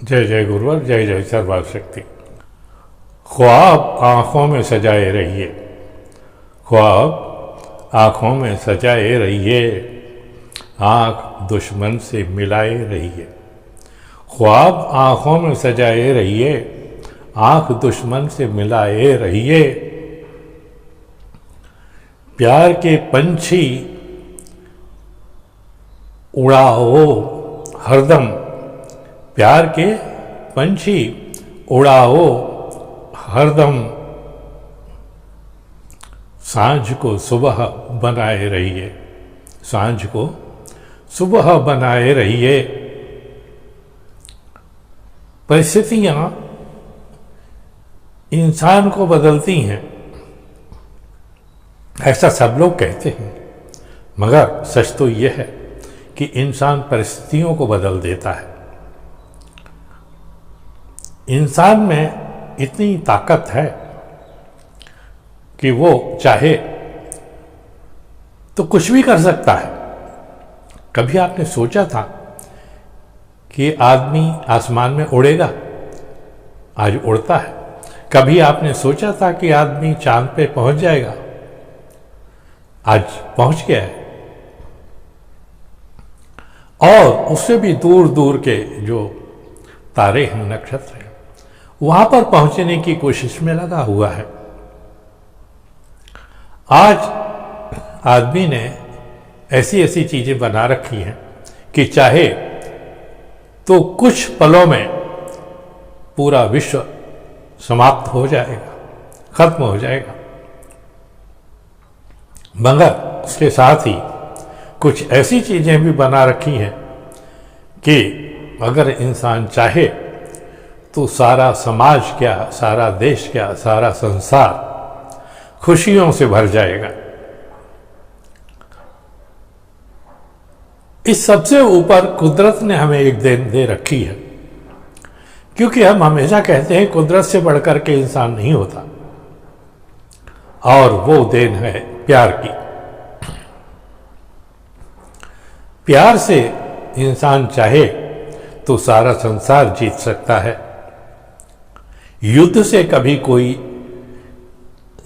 जय जय गुरुवर, जय जय सर्वशक्ति। ख्वाब आँखों में सजाए रहिए, ख्वाब आँखों में सजाए रहिए, आँख दुश्मन से मिलाए रहिए। ख्वाब आँखों में सजाए रहिए, आँख दुश्मन से मिलाए रहिए। प्यार के पंछी उड़ाओ हरदम, प्यार के पंछी उड़ाओ हरदम। सांझ को सुबह बनाए रहिए, सांझ को सुबह बनाए रहिए। परिस्थितियां इंसान को बदलती हैं, ऐसा सब लोग कहते हैं, मगर सच तो यह है कि इंसान परिस्थितियों को बदल देता है। इंसान में इतनी ताकत है कि वो चाहे तो कुछ भी कर सकता है। कभी आपने सोचा था कि आदमी आसमान में उड़ेगा? आज उड़ता है। कभी आपने सोचा था कि आदमी चांद पे पहुंच जाएगा? आज पहुंच गया है। और उससे भी दूर दूर के जो तारे हैं, नक्षत्र हैं, वहां पर पहुंचने की कोशिश में लगा हुआ है। आज आदमी ने ऐसी ऐसी चीजें बना रखी हैं कि चाहे तो कुछ पलों में पूरा विश्व समाप्त हो जाएगा, खत्म हो जाएगा। मगर उसके साथ ही कुछ ऐसी चीजें भी बना रखी हैं कि अगर इंसान चाहे तो सारा समाज क्या, सारा देश क्या, सारा संसार खुशियों से भर जाएगा। इस सबसे ऊपर कुदरत ने हमें एक देन दे रखी है, क्योंकि हम हमेशा कहते हैं कुदरत से बढ़कर के इंसान नहीं होता, और वो देन है प्यार की। प्यार से इंसान चाहे तो सारा संसार जीत सकता है। युद्ध से कभी कोई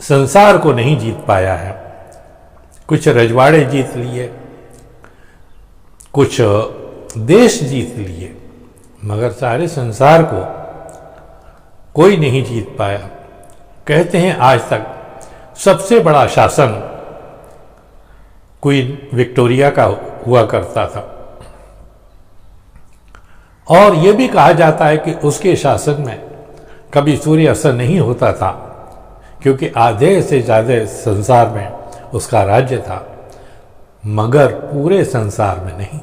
संसार को नहीं जीत पाया है। कुछ रजवाड़े जीत लिए, कुछ देश जीत लिए, मगर सारे संसार को कोई नहीं जीत पाया। कहते हैं आज तक सबसे बड़ा शासन क्वीन विक्टोरिया का हुआ करता था, और यह भी कहा जाता है कि उसके शासन में कभी सूर्य अस्त नहीं होता था, क्योंकि आधे से ज़्यादा संसार में उसका राज्य था, मगर पूरे संसार में नहीं।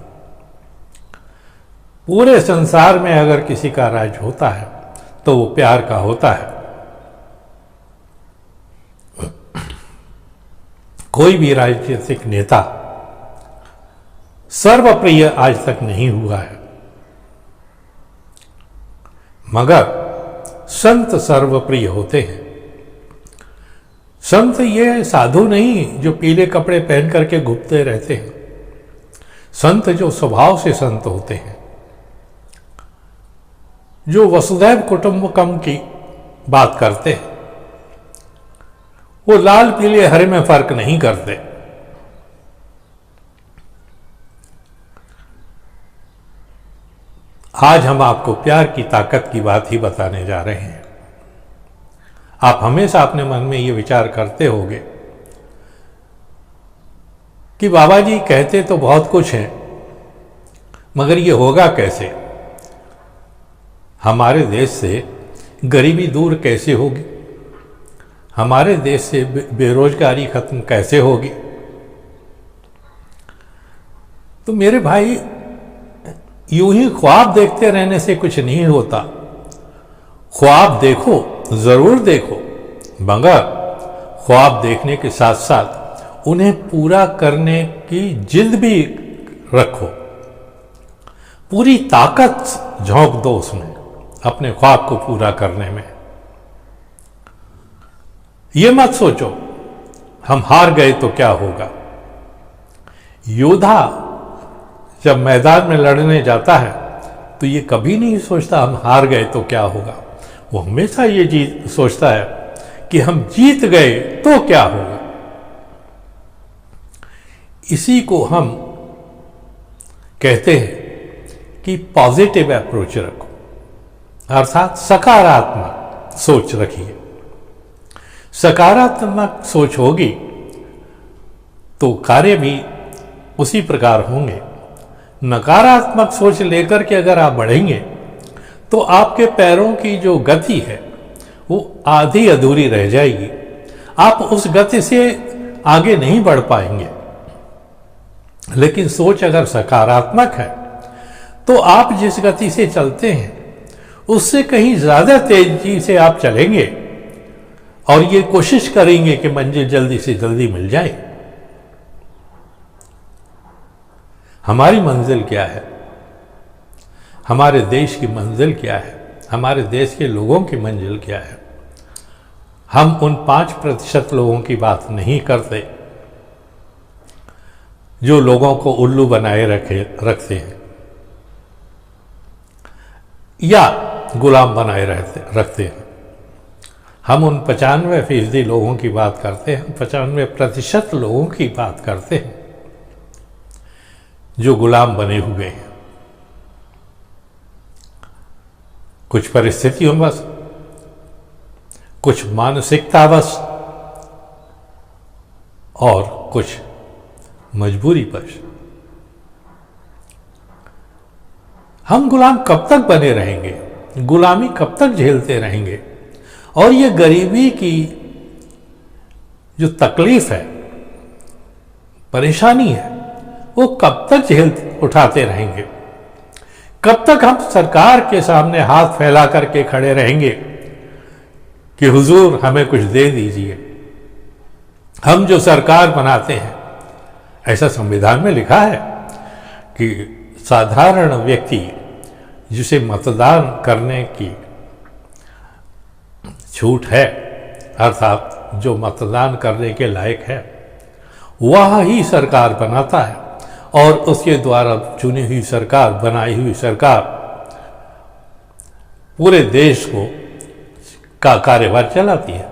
पूरे संसार में अगर किसी का राज्य होता है तो वो प्यार का होता है। कोई भी राजनीतिक नेता सर्वप्रिय आज तक नहीं हुआ है, मगर संत सर्वप्रिय होते हैं। संत ये साधु नहीं जो पीले कपड़े पहन करके घूमते रहते हैं। संत जो स्वभाव से संत होते हैं, जो वसुधैव कुटुंबकम की बात करते हैं, वो लाल पीले हरे में फर्क नहीं करते। आज हम आपको प्यार की ताकत की बात ही बताने जा रहे हैं। आप हमेशा अपने मन में ये विचार करते होंगे कि बाबा जी कहते तो बहुत कुछ है, मगर ये होगा कैसे? हमारे देश से गरीबी दूर कैसे होगी? हमारे देश से बेरोजगारी खत्म कैसे होगी? तो मेरे भाई, यूं ही ख्वाब देखते रहने से कुछ नहीं होता। ख्वाब देखो, जरूर देखो, मगर ख्वाब देखने के साथ साथ उन्हें पूरा करने की जिद भी रखो। पूरी ताकत झोंक दो उसमें, अपने ख्वाब को पूरा करने में। ये मत सोचो हम हार गए तो क्या होगा। योद्धा जब मैदान में लड़ने जाता है तो ये कभी नहीं सोचता हम हार गए तो क्या होगा। वो हमेशा ये चीज सोचता है कि हम जीत गए तो क्या होगा। इसी को हम कहते हैं कि पॉजिटिव अप्रोच रखो, अर्थात सकारात्मक सोच रखिए। सकारात्मक सोच होगी तो कार्य भी उसी प्रकार होंगे। नकारात्मक सोच लेकर के अगर आप बढ़ेंगे तो आपके पैरों की जो गति है वो आधी अधूरी रह जाएगी, आप उस गति से आगे नहीं बढ़ पाएंगे। लेकिन सोच अगर सकारात्मक है तो आप जिस गति से चलते हैं उससे कहीं ज्यादा तेजी से आप चलेंगे और ये कोशिश करेंगे कि मंजिल जल्दी से जल्दी मिल जाए। हमारी मंजिल क्या है, हमारे देश की मंजिल क्या है, हमारे देश के लोगों की मंजिल क्या है। हम उन 5% लोगों की बात नहीं करते जो लोगों को उल्लू बनाए रखते हैं या गुलाम बनाए रखते हैं। हम उन 95% लोगों की बात करते हैं, 95% लोगों की बात करते हैं जो गुलाम बने हुए हैं, कुछ परिस्थितियों बस, कुछ मानसिकतावश और कुछ मजबूरी पर। हम गुलाम कब तक बने रहेंगे, गुलामी कब तक झेलते रहेंगे, और ये गरीबी की जो तकलीफ है, परेशानी है, वो कब तक उठाते रहेंगे। कब तक हम सरकार के सामने हाथ फैला करके खड़े रहेंगे कि हुजूर हमें कुछ दे दीजिए। हम जो सरकार बनाते हैं, ऐसा संविधान में लिखा है कि साधारण व्यक्ति जिसे मतदान करने की छूट है, अर्थात जो मतदान करने के लायक है, वह ही सरकार बनाता है और उसके द्वारा चुनी हुई सरकार, बनाई हुई सरकार पूरे देश को का कार्यभार चलाती है।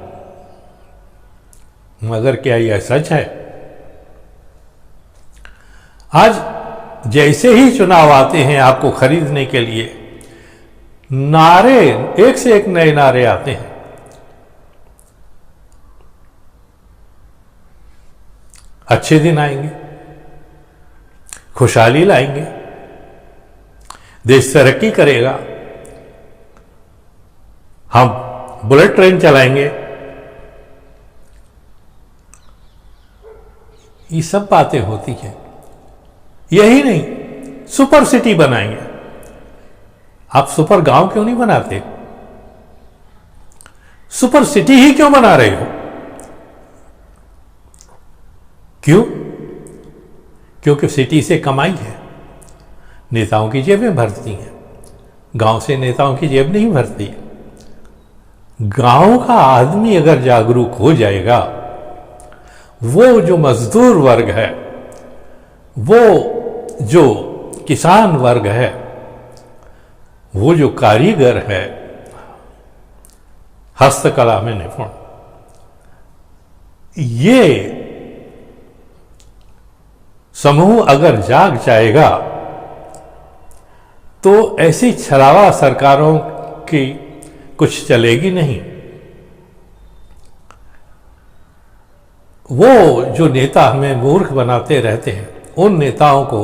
मगर क्या यह सच है? आज जैसे ही चुनाव आते हैं आपको खरीदने के लिए, नारे एक से एक नए नारे आते हैं। अच्छे दिन आएंगे, खुशहाली लाएंगे, देश तरक्की करेगा, हम बुलेट ट्रेन चलाएंगे। ये सब बातें होती हैं। यही नहीं, सुपर सिटी बनाएंगे। आप सुपर गांव क्यों नहीं बनाते? सुपर सिटी ही क्यों बना रहे हो? क्यों? क्योंकि सिटी से कमाई है, नेताओं की जेबें भरती हैं। गांव से नेताओं की जेब नहीं भरती। गांव का आदमी अगर जागरूक हो जाएगा, वो जो मजदूर वर्ग है, वो जो किसान वर्ग है, वो जो कारीगर है, हस्तकला में निपुण, ये समूह अगर जाग जाएगा तो ऐसी छलावा सरकारों की कुछ चलेगी नहीं। वो जो नेता हमें मूर्ख बनाते रहते हैं, उन नेताओं को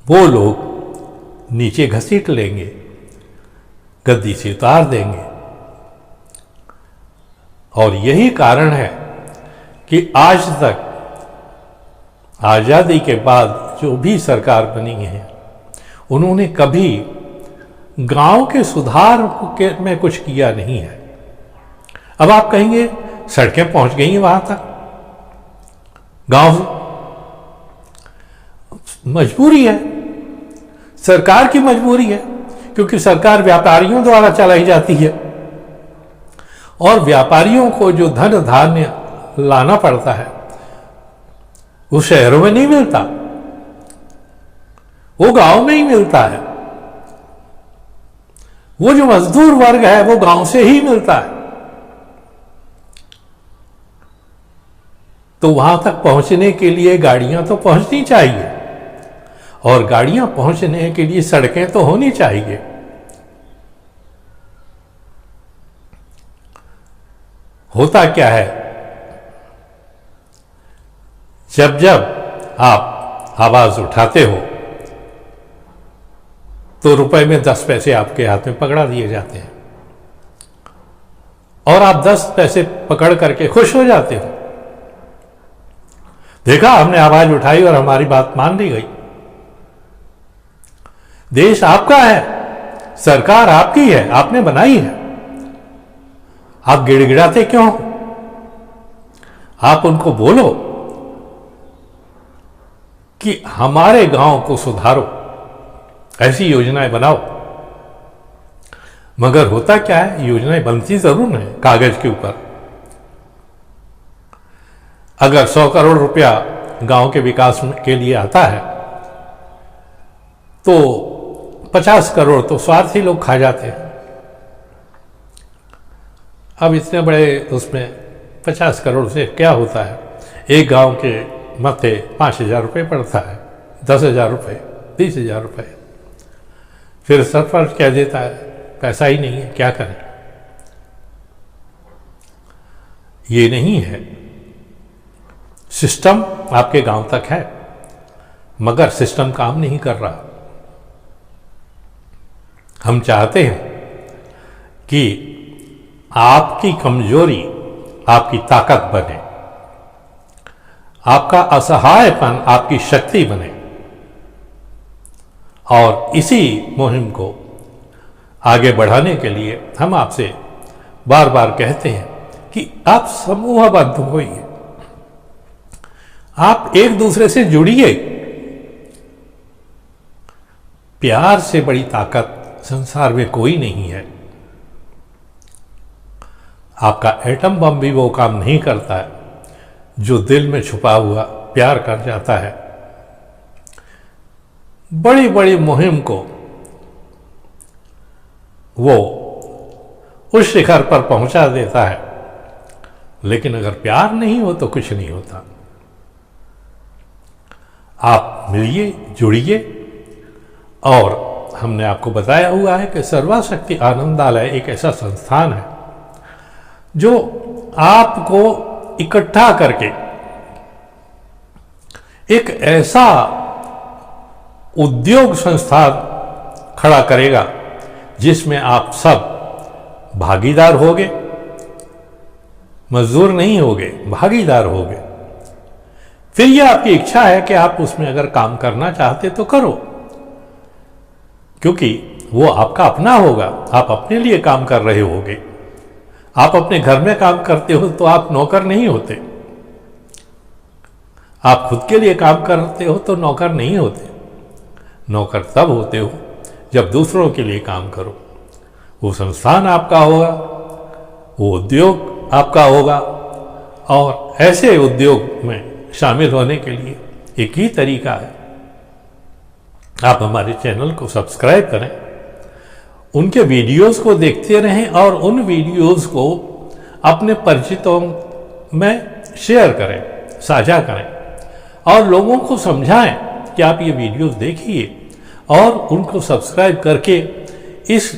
वो लोग नीचे घसीट लेंगे, गद्दी से उतार देंगे। और यही कारण है कि आज तक आजादी के बाद जो भी सरकार बनी है, उन्होंने कभी गांव के सुधार में कुछ किया नहीं है। अब आप कहेंगे सड़कें पहुंच गई हैं वहां तक, गांव मजबूरी है, सरकार की मजबूरी है, क्योंकि सरकार व्यापारियों द्वारा चलाई जाती है और व्यापारियों को जो धन धान्य लाना पड़ता है वो शहरों में नहीं मिलता, वो गांव में ही मिलता है। वो जो मजदूर वर्ग है वो गांव से ही मिलता है, तो वहां तक पहुंचने के लिए गाड़ियां तो पहुंचनी चाहिए, और गाड़ियां पहुंचने के लिए सड़कें तो होनी चाहिए। होता क्या है, जब जब आप आवाज उठाते हो तो रुपए में 10 पैसे आपके हाथ में पकड़ा दिए जाते हैं, और आप 10 पैसे पकड़ करके खुश हो जाते हो। देखा, हमने आवाज उठाई और हमारी बात मान ली गई। देश आपका है, सरकार आपकी है, आपने बनाई है, आप गिड़गिड़ाते क्यों? आप उनको बोलो कि हमारे गांव को सुधारो, ऐसी योजनाएं बनाओ। मगर होता क्या है, योजनाएं बनती जरूर है कागज के ऊपर। अगर 100 करोड़ रुपया गांव के विकास के लिए आता है तो 50 करोड़ तो स्वार्थी लोग खा जाते हैं। अब इतने बड़े उसमें 50 करोड़ से क्या होता है, एक गांव के मथे 5,000 रुपये पड़ता है, 10,000 रुपये, 20,000 रुपये। फिर सरपंच कह देता है पैसा ही नहीं है, क्या करें। ये नहीं है, सिस्टम आपके गांव तक है मगर सिस्टम काम नहीं कर रहा। हम चाहते हैं कि आपकी कमजोरी आपकी ताकत बने, आपका असहायपन आपकी शक्ति बने, और इसी मुहिम को आगे बढ़ाने के लिए हम आपसे बार बार कहते हैं कि आप समूहबद्ध होइए, आप एक दूसरे से जुड़िए। प्यार से बड़ी ताकत संसार में कोई नहीं है। आपका एटम बम भी वो काम नहीं करता है जो दिल में छुपा हुआ प्यार कर जाता है। बड़ी बड़ी मुहिम को वो उस शिखर पर पहुंचा देता है, लेकिन अगर प्यार नहीं हो तो कुछ नहीं होता। आप मिलिए, जुड़िए, और हमने आपको बताया हुआ है कि सर्वाशक्ति आनंदालय एक ऐसा संस्थान है जो आपको इकट्ठा करके एक ऐसा उद्योग संस्थान खड़ा करेगा जिसमें आप सब भागीदार होगे, मजदूर नहीं होगे, भागीदार होगे। फिर यह आपकी इच्छा है कि आप उसमें अगर काम करना चाहते तो करो, क्योंकि वो आपका अपना होगा, आप अपने लिए काम कर रहे होगे। आप अपने घर में काम करते हो तो आप नौकर नहीं होते, आप खुद के लिए काम करते हो तो नौकर नहीं होते। नौकर तब होते हो जब दूसरों के लिए काम करो। वो संस्थान आपका होगा, वो उद्योग आपका होगा, और ऐसे उद्योग में शामिल होने के लिए एक ही तरीका है, आप हमारे चैनल को सब्सक्राइब करें, उनके वीडियोस को देखते रहें और उन वीडियोस को अपने परिचितों में शेयर करें, साझा करें, और लोगों को समझाएं कि आप ये वीडियोस देखिए, और उनको सब्सक्राइब करके इस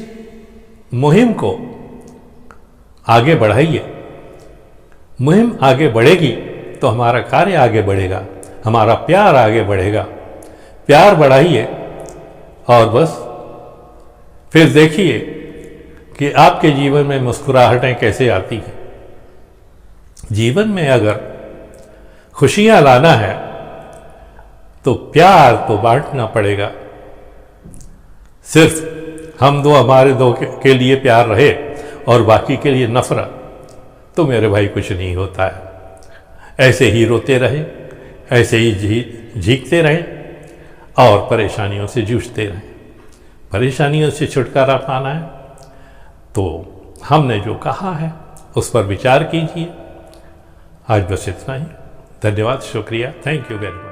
मुहिम को आगे बढ़ाइए। मुहिम आगे बढ़ेगी तो हमारा कार्य आगे बढ़ेगा, हमारा प्यार आगे बढ़ेगा। प्यार बढ़ाइए और बस फिर देखिए कि आपके जीवन में मुस्कुराहटें कैसे आती हैं। जीवन में अगर खुशियां लाना है तो प्यार तो बांटना पड़ेगा। सिर्फ हम दो, हमारे दो के लिए प्यार रहे और बाकी के लिए नफरत, तो मेरे भाई कुछ नहीं होता है। ऐसे ही रोते रहें, ऐसे ही झींकते रहें और परेशानियों से जूझते रहें। परेशानियों से छुटकारा पाना है तो हमने जो कहा है उस पर विचार कीजिए। आज बस इतना ही। धन्यवाद, शुक्रिया, थैंक यू वेरी मच।